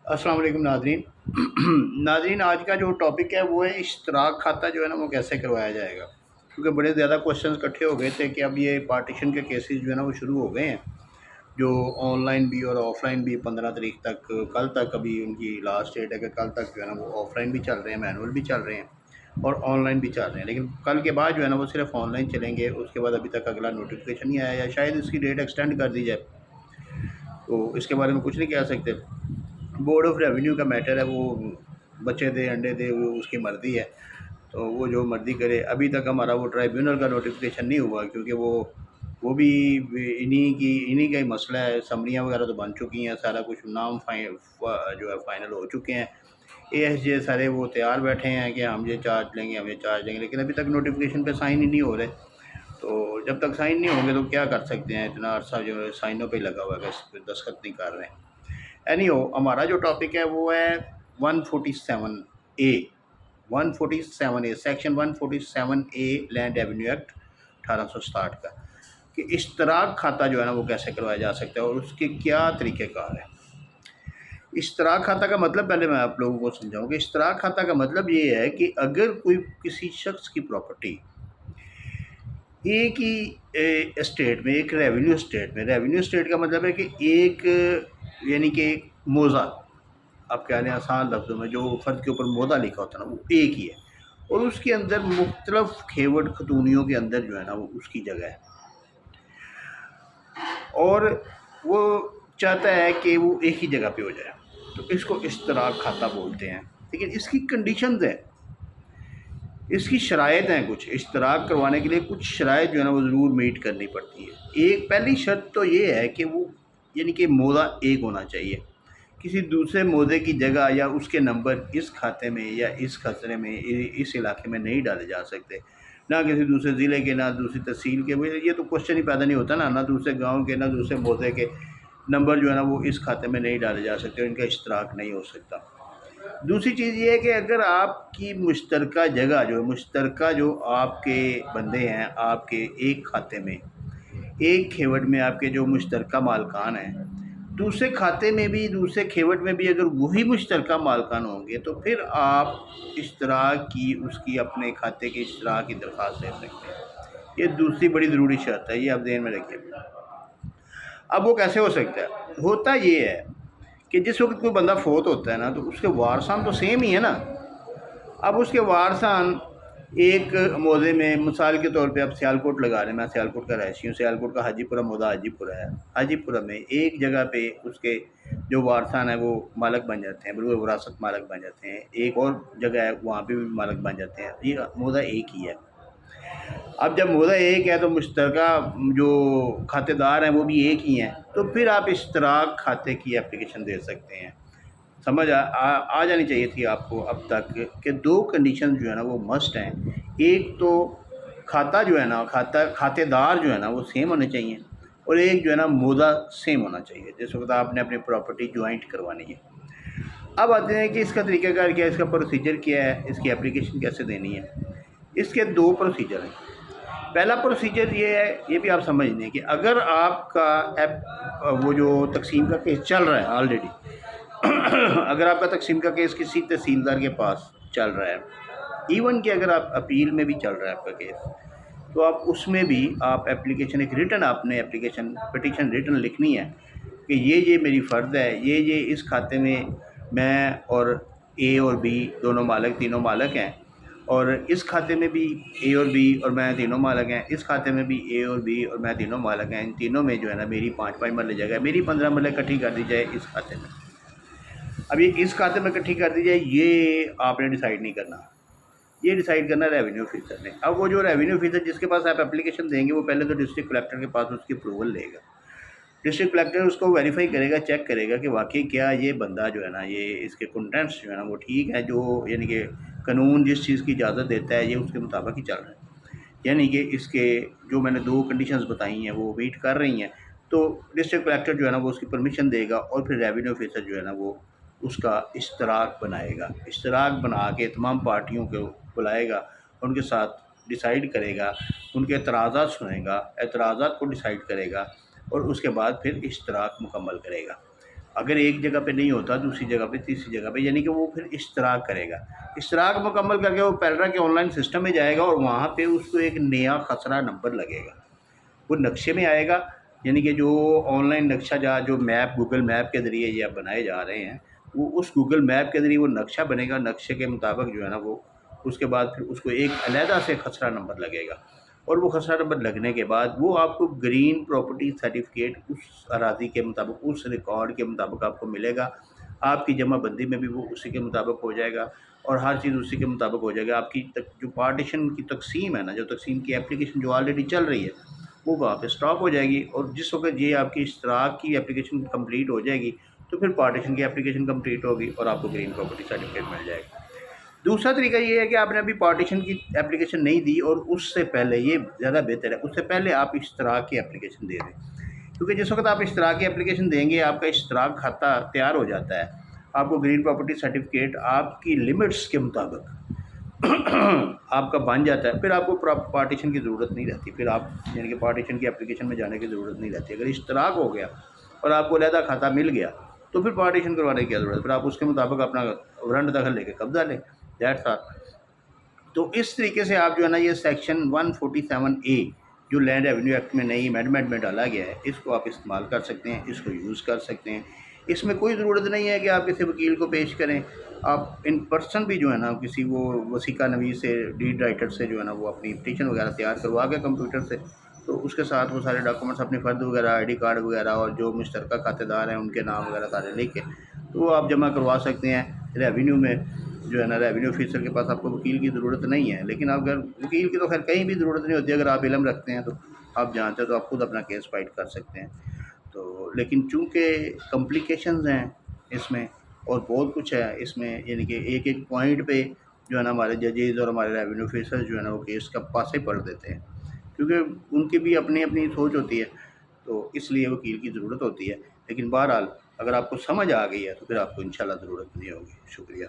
अस्सलाम वालेकुम नाज़रीन। नाज़रीन, आज का जो टॉपिक है वो है इश्तराक खाता जो है ना वो कैसे करवाया जाएगा, क्योंकि बड़े ज़्यादा क्वेश्चंस इकट्ठे हो गए थे कि अब ये पार्टीशन के केसेस जो है ना वो शुरू हो गए हैं, जो ऑनलाइन भी और ऑफ़लाइन भी 15 तारीख तक, कल तक अभी उनकी लास्ट डेट है कि कल तक जो है ना वो ऑफ़लाइन भी चल रहे हैं, मैनुअल भी चल रहे हैं और ऑनलाइन भी चल रहे हैं। लेकिन कल के बाद जो है ना वो सिर्फ ऑनलाइन चलेंगे, उसके बाद अभी तक अगला नोटिफिकेशन नहीं आया, या शायद इसकी डेट एक्सटेंड कर दी जाए, तो इसके बारे में कुछ नहीं कह सकते। बोर्ड ऑफ रेवेन्यू का मैटर है, वो बच्चे दे अंडे दे, वो उसकी मर्ज़ी है, तो वो जो मर्ज़ी करे। अभी तक हमारा वो ट्राइब्यूनल का नोटिफिकेशन नहीं हुआ, क्योंकि वो भी इन्हीं का ही मसला है। समरियाँ वगैरह तो बन चुकी हैं, सारा कुछ नाम जो है फाइनल हो चुके हैं। एएसजे सारे वो तैयार बैठे हैं कि हम ये चार्ज लेंगे, हम ये चार्ज लेंगे, लेकिन अभी तक नोटिफिकेशन पे साइन ही नहीं हो रहे। तो जब तक साइन नहीं होंगे तो क्या कर सकते हैं, इतना अरसा जो है साइनों पे लगा हुआ है, इस पे दस्तखत नहीं कर रहे हैं। एनीहो, हमारा जो टॉपिक है वो है 147 ए 147 A section 147 a land revenue act 1860 का, कि इश्तराक खाता जो है ना वो कैसे करवाया जा सकता है और उसके क्या तरीक़ेकार है। इश्तराक खाता का मतलब पहले मैं आप लोगों को समझाऊँ कि इश्तराक खाता का मतलब ये है कि अगर कोई किसी शख्स की प्रॉपर्टी एक ही स्टेट में, एक रेवेन्यू स्टेट में, रेवेन्यू स्टेट का मतलब है कि एक, यानी कि एक मौज़ा, आप कह लें आसान लफ्ज़ों में, जो फ़र्द के ऊपर मौज़ा लिखा होता है ना वो एक ही है, और उसके अंदर मुख्तलिफ़ खेवट खतूनियों के अंदर जो है ना वो उसकी जगह है, और वो चाहता है कि वो एक ही जगह पे हो जाए, तो इसको इश्तराक खाता बोलते हैं। लेकिन इसकी कंडीशंस हैं, इसकी शराइत हैं, कुछ इश्तराक करवाने के लिए कुछ शराइत जो है ना वो ज़रूर मीट करनी पड़ती है। एक पहली शर्त तो ये है कि वो, यानी कि मौज़ा एक होना चाहिए, किसी दूसरे मौज़े की जगह या उसके नंबर इस खाते में या इस खसरे में, इस इलाके में नहीं डाले जा सकते, ना किसी दूसरे ज़िले के, ना दूसरी तहसील के। ये तो क्वेश्चन ही पैदा नहीं होता ना दूसरे गाँव के, ना दूसरे मौज़े के नंबर जो है ना वो इस खाते में नहीं डाले जा सकते, इनका इश्तराक नहीं हो सकता। दूसरी चीज़ ये है कि अगर आपकी मुश्तरका जगह जो है, मुश्तरका जो आपके बंदे हैं, आपके एक खाते में, एक खेवट में आपके जो मुश्तरका मालकान हैं, दूसरे खाते में भी, दूसरे खेवट में भी अगर वही मुश्तरका मालकान होंगे, तो फिर आप इश्तराक की, उसकी अपने खाते के इश्तराक की दरख्वास्त दे सकते हैं। ये दूसरी बड़ी ज़रूरी शर्त है, ये आप ध्यान में रखिए। अब वो कैसे हो सकता है? होता ये है कि जिस वक्त कोई बंदा फोत होता है ना, तो उसके वारसान तो सेम ही है ना। अब उसके वारसान एक मौज़े में, मिसाल के तौर पे आप सियालकोट लगा रहे हैं, मैं सियालकोट का रहायशी हूँ, सियालकोट का हाजीपुरा मौज़ा हाजीपुरा है। हाजीपुरा में एक जगह पे उसके जो वारसान है वो मालक बन जाते हैं, बिल्कुल विरासत मालक बन जाते हैं। एक और जगह है वहाँ पे भी मालक बन जाते हैं, ये मौज़ा एक ही है। अब जब मौज़ा एक है तो मुश्तरका जो खातेदार हैं वो भी एक ही हैं, तो फिर आप इश्तराक खाते की एप्लीकेशन दे सकते हैं। समझ आ जानी चाहिए थी आपको अब तक कि दो कंडीशन जो है ना वो मस्ट हैं। एक तो खाता जो है ना, खातेदार जो है ना वो सेम होने चाहिए, और एक जो है ना मौज़ा सेम होना चाहिए जिस वक्त आपने अपनी प्रॉपर्टी ज्वाइंट करवानी है। अब आते हैं कि इसका तरीक़ाकार क्या है, इसका प्रोसीजर क्या है, इसकी एप्लीकेशन कैसे देनी है। इसके दो प्रोसीजर हैं। पहला प्रोसीजर ये है, ये भी आप समझ लें कि अगर आपका वो जो तकसीम का केस चल रहा है ऑलरेडी अगर आपका तकसीम का केस किसी तहसीलदार के पास चल रहा है, इवन कि अगर आप अपील में भी चल रहा है आपका केस, तो आप उसमें भी आप एप्लीकेशन, एक रिटन आपने एप्लीकेशन पिटीशन रिटन लिखनी है कि ये मेरी फ़र्द है, ये इस खाते में मैं और ए और बी दोनों मालक, तीनों मालक हैं, और इस खाते में भी ए और बी और मैं तीनों मालक हैं, इस खाते में भी ए और बी और मैं तीनों मालक हैं। इन तीनों में जो है ना मेरी 5-5 मरले जगह है, मेरी 15 मरले इकट्ठी कर दी जाए इस खाते में। अब ये इस खाते में इकट्ठी कर दी जाए, ये आपने डिसाइड नहीं करना, ये डिसाइड करना रेवेन्यू ऑफिसर ने। अब वो जो रेवेन्यू ऑफिसर जिसके पास आप एप्लीकेशन देंगे, वो पहले तो डिस्ट्रिक्ट कलेक्टर के पास उसकी अप्रूवल लेगा। डिस्ट्रिक्ट कलेक्टर उसको वेरीफाई करेगा, चेक करेगा कि वाकई क्या ये बंदा जो है ना, ये इसके कंटेंट्स जो है ना वो ठीक है, जो यानी कि कानून जिस चीज़ की इजाज़त देता है ये उसके मुताबिक ही चल रहा है, यानी कि इसके जो मैंने दो कंडीशंस बताई हैं वो मीट कर रही हैं, तो डिस्ट्रिक्ट कलेक्टर जो है ना वो उसकी परमिशन देगा, और फिर रेवेन्यू ऑफिसर जो है ना वो उसका इश्तराक बनाएगा। इश्तराक बना के तमाम पार्टियों को बुलाएगा, उनके साथ डिसाइड करेगा, उनके एतराज़ात सुनेगा, एतराज़ात को डिसाइड करेगा, और उसके बाद फिर इश्तराक मुकम्मल करेगा। اگر ایک جگہ پہ نہیں ہوتا دوسری جگہ پہ تیسری جگہ پہ، یعنی کہ وہ پھر اشتراک کرے گا، اشتراک مکمل کر کے وہ پیلرا کے آن لائن سسٹم میں جائے گا اور وہاں پہ اس کو ایک نیا خسرہ نمبر لگے گا، وہ نقشے میں آئے گا، یعنی کہ جو آن لائن نقشہ جو میپ گوگل میپ کے ذریعے یہ بنائے جا رہے ہیں، وہ اس گوگل میپ کے ذریعے وہ نقشہ بنے گا، نقشے کے مطابق جو ہے نا وہ اس کے بعد پھر اس کو ایک علیحدہ سے خسرہ نمبر لگے گا، اور وہ خسرہ نمبر لگنے کے بعد وہ آپ کو گرین پراپرٹی سرٹیفکیٹ اس اراضی کے مطابق اس ریکارڈ کے مطابق آپ کو ملے گا، آپ کی جمع بندی میں بھی وہ اسی کے مطابق ہو جائے گا، اور ہر چیز اسی کے مطابق ہو جائے گا۔ آپ کی جو پارٹیشن کی تقسیم ہے نا، جو تقسیم کی اپلیکیشن جو آلریڈی چل رہی ہے وہ وہاں پہ اسٹاپ ہو جائے گی، اور جس وقت یہ آپ کی اشتراک کی اپلیکیشن کمپلیٹ ہو جائے گی تو پھر پارٹیشن کی اپلیکیشن کمپلیٹ ہوگی اور آپ کو گرین پراپرٹی سرٹیفکیٹ مل جائے گا۔ دوسرا طریقہ یہ ہے کہ آپ نے ابھی پارٹیشن کی اپلیکیشن نہیں دی، اور اس سے پہلے یہ زیادہ بہتر ہے، اس سے پہلے آپ اشتراک کی اپلیکیشن دے دیں، کیونکہ جس وقت آپ اشتراک کی اپلیکیشن دیں گے آپ کا اشتراک کھاتہ تیار ہو جاتا ہے، آپ کو گرین پراپرٹی سرٹیفکیٹ آپ کی لمٹس کے مطابق آپ کا بن جاتا ہے، پھر آپ کو پارٹیشن کی ضرورت نہیں رہتی، پھر آپ یعنی کہ پارٹیشن کی اپلیکیشن میں جانے کی ضرورت نہیں رہتی۔ اگر اشتراک ہو گیا اور آپ کو علیحدہ کھاتہ مل گیا تو پھر پارٹیشن کروانے کی کیا ضرورت ہے، پھر آپ اس کے مطابق اپنا رنٹ دخل لے کے قبضہ لیں، دیٹس آل۔ تو اس طریقے سے آپ جو ہے نا یہ سیکشن 147A جو لینڈ ریونیو ایکٹ میں نئی امینڈمنٹ میں ڈالا گیا ہے، اس کو آپ استعمال کر سکتے ہیں، اس کو یوز کر سکتے ہیں۔ اس میں کوئی ضرورت نہیں ہے کہ آپ کسی وکیل کو پیش کریں، آپ ان پرسن بھی جو ہے نا کسی وہ وثیقہ نویس سے ڈیڈ رائٹر سے جو ہے نا وہ اپنی پٹیشن وغیرہ تیار کروا کے کمپیوٹر سے، تو اس کے ساتھ وہ سارے ڈاکومنٹس اپنے فرد وغیرہ آئی ڈی کارڈ وغیرہ اور جو مشترکہ کھاتہ دار ہیں ان کے نام وغیرہ سارے لکھ کے تو وہ آپ جمع کروا سکتے ہیں ریونیو میں، جو ہے نا ریونیو آفیسر کے پاس۔ آپ کو وکیل کی ضرورت نہیں ہے، لیکن اگر وکیل کی تو خیر کہیں بھی ضرورت نہیں ہوتی، اگر آپ علم رکھتے ہیں تو آپ جانتے ہیں تو آپ خود اپنا کیس فائٹ کر سکتے ہیں۔ تو لیکن چونکہ کمپلیکیشنز ہیں اس میں اور بہت کچھ ہے اس میں، یعنی کہ ایک ایک پوائنٹ پہ جو ہے نا ہمارے ججز اور ہمارے ریونیو آفیسر جو ہے نا وہ کیس کا پاسے پڑھ دیتے ہیں، کیونکہ ان کی بھی اپنی اپنی سوچ ہوتی ہے، تو اس لیے وکیل کی ضرورت ہوتی ہے۔ لیکن بہرحال اگر آپ کو سمجھ آ گئی ہے تو پھر آپ کو انشاءاللہ ضرورت نہیں ہوگی۔ شکریہ۔